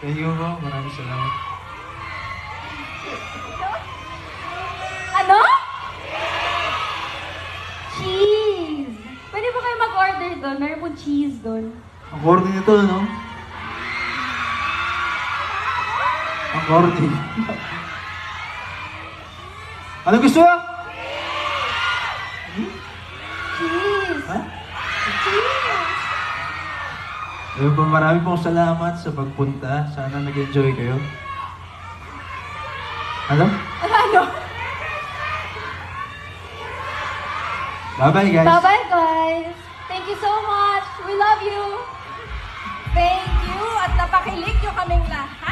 Thank you po. Maraming salamat. Ano? Cheese! Pwede ba kayo mag-order doon? Meron pong cheese doon. Ang corny nito, no? Ang corny. Ano gusto mo? Cheese! Ha? Cheese! Ayun po, marami pong salamat sa pagpunta. Sana nag-enjoy kayo. Ano? Ano? Bye-bye, guys. Bye-bye, guys! Thank you so much! We love you! Thank you at napakilig nyo kaming lahat.